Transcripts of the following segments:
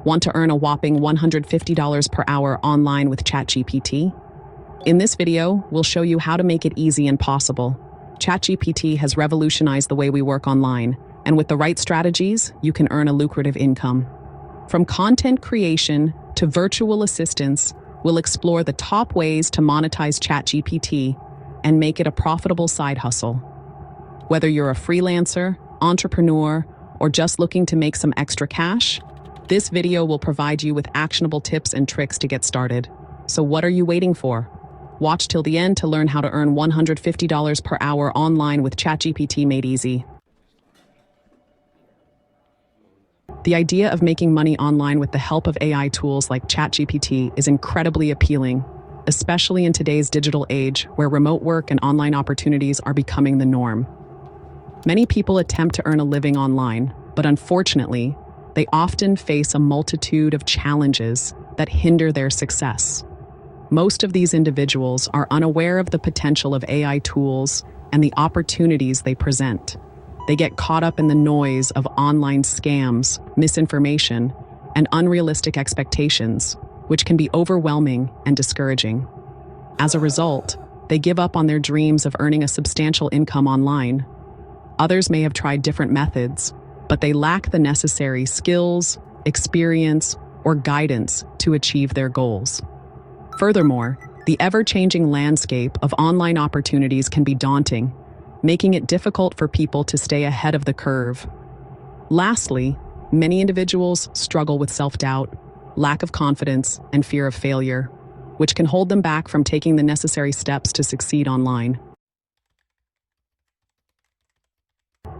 Want to earn a whopping $150 per hour online with ChatGPT? In this video, we'll show you how to make it easy and possible. ChatGPT has revolutionized the way we work online, and with the right strategies, you can earn a lucrative income. From content creation to virtual assistants, we'll explore the top ways to monetize ChatGPT and make it a profitable side hustle. Whether you're a freelancer, entrepreneur, or just looking to make some extra cash, this video will provide you with actionable tips and tricks to get started. So what are you waiting for? Watch till the end to learn how to earn $150 per hour online with ChatGPT made easy. The idea of making money online with the help of AI tools like ChatGPT is incredibly appealing, especially in today's digital age where remote work and online opportunities are becoming the norm. Many people attempt to earn a living online, but unfortunately, they often face a multitude of challenges that hinder their success. Most of these individuals are unaware of the potential of AI tools and the opportunities they present. They get caught up in the noise of online scams, misinformation, and unrealistic expectations, which can be overwhelming and discouraging. As a result, they give up on their dreams of earning a substantial income online. Others may have tried different methods, but they lack the necessary skills, experience, or guidance to achieve their goals. Furthermore, the ever-changing landscape of online opportunities can be daunting, making it difficult for people to stay ahead of the curve. Lastly, many individuals struggle with self-doubt, lack of confidence, and fear of failure, which can hold them back from taking the necessary steps to succeed online.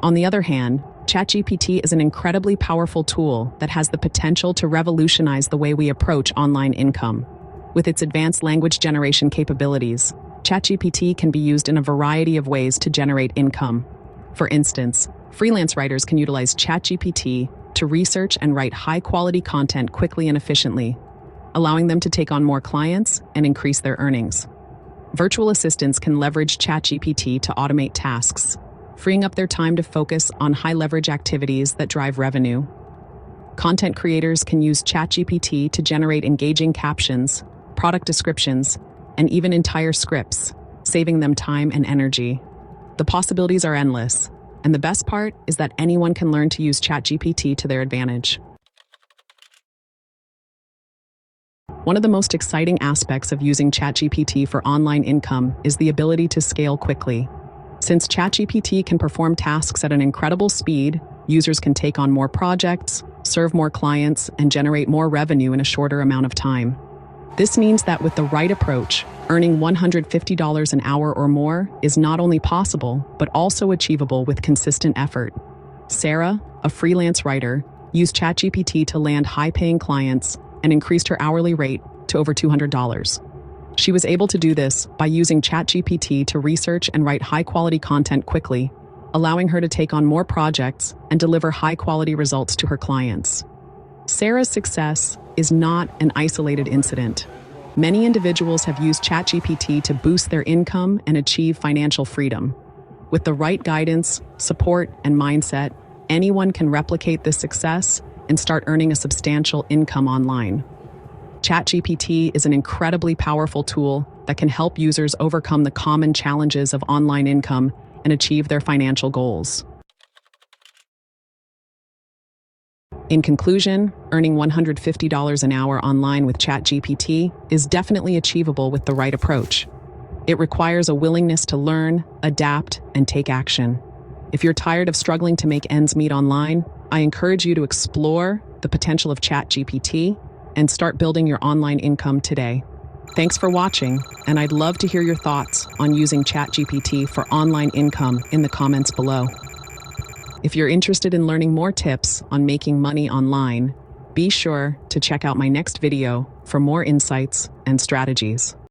On the other hand, ChatGPT is an incredibly powerful tool that has the potential to revolutionize the way we approach online income. With its advanced language generation capabilities, ChatGPT can be used in a variety of ways to generate income. For instance, freelance writers can utilize ChatGPT to research and write high-quality content quickly and efficiently, allowing them to take on more clients and increase their earnings. Virtual assistants can leverage ChatGPT to automate tasks, freeing up their time to focus on high-leverage activities that drive revenue. Content creators can use ChatGPT to generate engaging captions, product descriptions, and even entire scripts, saving them time and energy. The possibilities are endless, and the best part is that anyone can learn to use ChatGPT to their advantage. One of the most exciting aspects of using ChatGPT for online income is the ability to scale quickly. Since ChatGPT can perform tasks at an incredible speed, users can take on more projects, serve more clients, and generate more revenue in a shorter amount of time. This means that with the right approach, earning $150 an hour or more is not only possible, but also achievable with consistent effort. Sarah, a freelance writer, used ChatGPT to land high-paying clients and increased her hourly rate to over $200. She was able to do this by using ChatGPT to research and write high-quality content quickly, allowing her to take on more projects and deliver high-quality results to her clients. Sarah's success is not an isolated incident. Many individuals have used ChatGPT to boost their income and achieve financial freedom. With the right guidance, support, and mindset, anyone can replicate this success and start earning a substantial income online. ChatGPT is an incredibly powerful tool that can help users overcome the common challenges of online income and achieve their financial goals. In conclusion, earning $150 an hour online with ChatGPT is definitely achievable with the right approach. It requires a willingness to learn, adapt, and take action. If you're tired of struggling to make ends meet online, I encourage you to explore the potential of ChatGPT and start building your online income today. Thanks for watching, and I'd love to hear your thoughts on using ChatGPT for online income in the comments below. If you're interested in learning more tips on making money online, be sure to check out my next video for more insights and strategies.